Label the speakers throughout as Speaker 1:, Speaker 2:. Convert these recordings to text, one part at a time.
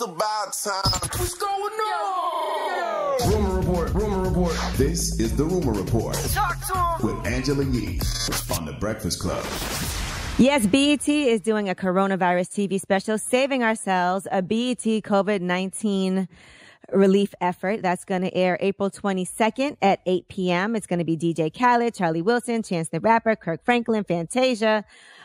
Speaker 1: about time. What's going on?
Speaker 2: Rumor Report. Rumor Report. This is the Rumor Report.
Speaker 1: Talk to him.
Speaker 2: With Angela Yee on The Breakfast Club.
Speaker 3: Yes, BET is doing a coronavirus TV special, Saving Ourselves, a BET COVID-19 relief effort. That's going to air April 22nd at 8 p.m. It's going to be DJ Khaled, Charlie Wilson, Chance the Rapper, Kirk Franklin, Fantasia.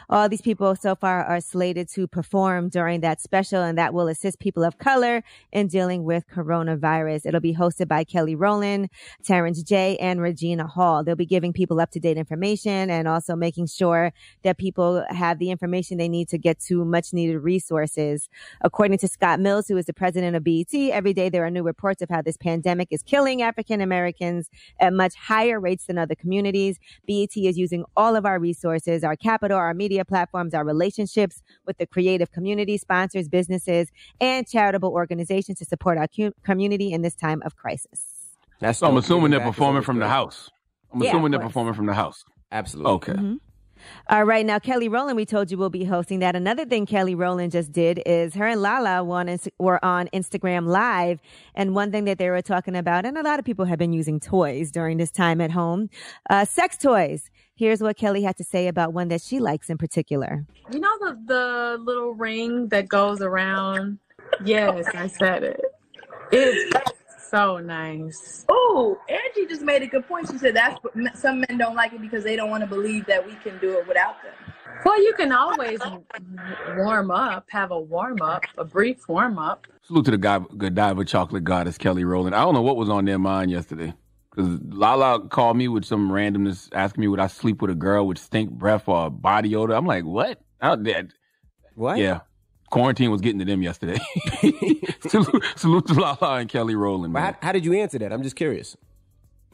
Speaker 3: All these people so far are slated to perform during that special, and that will assist people of color in dealing with coronavirus. It'll be hosted by Kelly Rowland, Terrence J, and Regina Hall. They'll be giving people up-to-date information and also making sure that people have the information they need to get to much-needed resources. According to Scott Mills, who is the president of BET, every day there are new reports of how this pandemic is killing African Americans at much higher rates than other communities. BET is using all of our resources, our capital, our media platforms, our relationships with the creative community, sponsors, businesses, and charitable organizations to support our community in this time of crisis.
Speaker 4: So I'm assuming they're performing from the house.
Speaker 5: Absolutely.
Speaker 4: Okay.
Speaker 3: Mm-hmm. All right. Now, Kelly Rowland, we told you will be hosting that. Another thing Kelly Rowland just did is her and Lala were on Instagram Live. And one thing that they were talking about, and a lot of people have been using toys during this time at home, sex toys. Here's what Kelly had to say about one that she likes in particular.
Speaker 6: You know the little ring that goes around? Yes, I said it. It's so nice.
Speaker 7: Oh, Angie just made a good point. She said that's some men don't like it because they don't want to believe that we can do it without them.
Speaker 6: Well, you can always warm up, have a warm up, a brief warm up.
Speaker 4: Salute to the Godiva chocolate goddess, Kelly Rowland. I don't know what was on their mind yesterday. Because Lala called me with some randomness, asking me would I sleep with a girl with stink breath or body odor. I'm like, what?
Speaker 5: What?
Speaker 4: Yeah. Quarantine was getting to them yesterday. salute to Lala and Kelly Rowland.
Speaker 5: Well, how did you answer that? I'm just curious.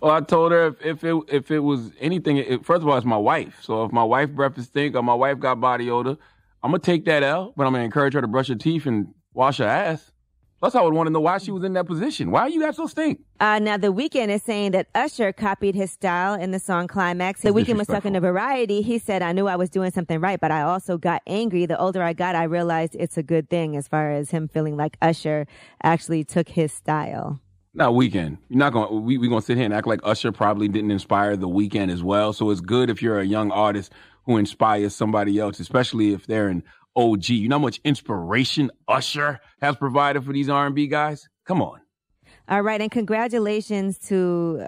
Speaker 4: Well, I told her if it was anything, first of all, it's my wife. So if my wife's breath is stink or my wife got body odor, I'm going to take that L, but I'm going to encourage her to brush her teeth and wash her ass. Plus, I would want to know why she was in that position. Why you got so stink?
Speaker 3: Now, The Weeknd is saying that Usher copied his style in the song Climax. The Weeknd was talking to Variety. He said, I knew I was doing something right, but I also got angry. The older I got, I realized it's a good thing as far as him feeling like Usher actually took his style.
Speaker 4: Now, Weeknd, you're not going. We're going to sit here and act like Usher probably didn't inspire The Weeknd as well. So it's good if you're a young artist who inspires somebody else, especially if they're an OG. You know how much inspiration Usher has provided for these R&B guys? Come on.
Speaker 3: All right. And congratulations to,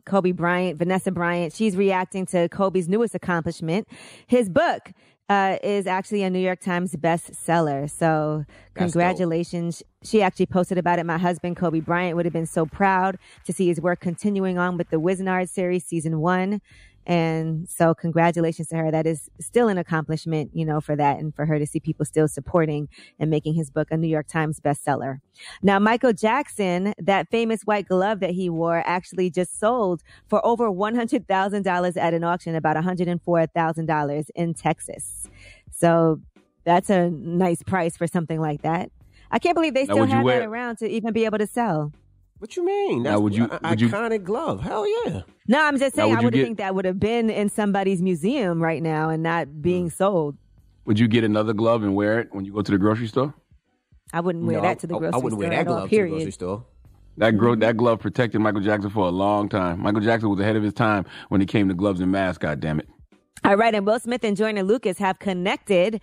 Speaker 3: Kobe Bryant, Vanessa Bryant. She's reacting to Kobe's newest accomplishment. His book is actually a New York Times bestseller. So congratulations. She actually posted about it. My husband, Kobe Bryant, would have been so proud to see his work continuing on with the Wiznard series, season 1. And so congratulations to her. That is still an accomplishment, for that and for her to see people still supporting and making his book a New York Times bestseller. Now, Michael Jackson, that famous white glove that he wore actually just sold for over $100,000 at an auction, about $104,000 in Texas. So that's a nice price for something like that. I can't believe they still have that around to even be able to sell.
Speaker 5: What you mean? That's iconic glove. Hell yeah.
Speaker 3: No, I'm just saying I would think that would have been in somebody's museum right now and not being sold.
Speaker 4: Would you get another glove and wear it when you go to the grocery store?
Speaker 3: I wouldn't wear that to the grocery store.
Speaker 5: I wouldn't wear that glove to the grocery store.
Speaker 4: That glove protected Michael Jackson for a long time. Michael Jackson was ahead of his time when it came to gloves and masks, goddammit.
Speaker 3: All right, and Will Smith and Joyner Lucas have connected.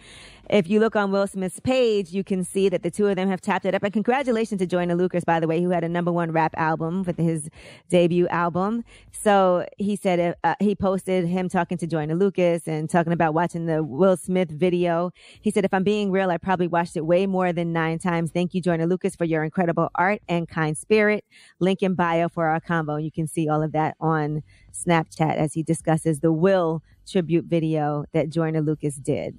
Speaker 3: If you look on Will Smith's page, you can see that the two of them have tapped it up. And congratulations to Joyner Lucas, by the way, who had a #1 rap album with his debut album. So he said he posted him talking to Joyner Lucas and talking about watching the Will Smith video. He said, if I'm being real, I probably watched it way more than 9 times. Thank you, Joyner Lucas, for your incredible art and kind spirit. Link in bio for our convo. You can see all of that on Snapchat as he discusses the Will tribute video that Joyner Lucas did.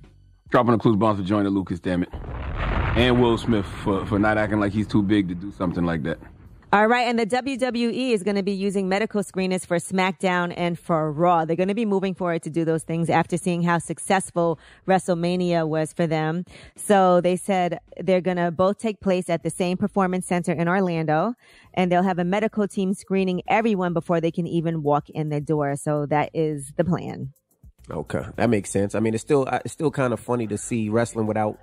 Speaker 4: Dropping the clues bombs for Joyner Lucas, damn it. And Will Smith for not acting like he's too big to do something like that.
Speaker 3: All right, and the WWE is going to be using medical screeners for SmackDown and for Raw. They're going to be moving forward to do those things after seeing how successful WrestleMania was for them. So they said they're going to both take place at the same performance center in Orlando, and they'll have a medical team screening everyone before they can even walk in the door. So that is the plan.
Speaker 5: Okay, that makes sense. I mean, it's still kind of funny to see wrestling without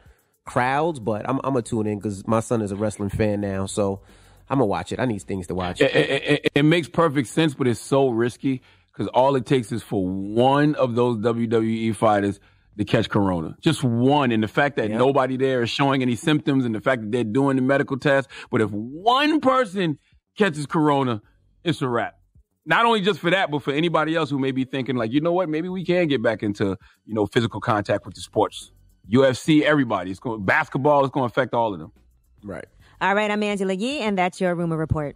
Speaker 5: crowds, but I'm gonna tune in because my son is a wrestling fan now, so I'm gonna watch it. I need things to watch.
Speaker 4: It makes perfect sense, but it's so risky because all it takes is for one of those WWE fighters to catch corona. Just one. And the fact that nobody there is showing any symptoms and the fact that they're doing the medical test. But if one person catches corona, it's a wrap. Not only just for that, but for anybody else who may be thinking like, you know what, maybe we can get back into, physical contact with the sports. UFC, everybody. Basketball is going to affect all of them.
Speaker 5: Right.
Speaker 3: All right, I'm Angela Yee, and that's your Rumor Report.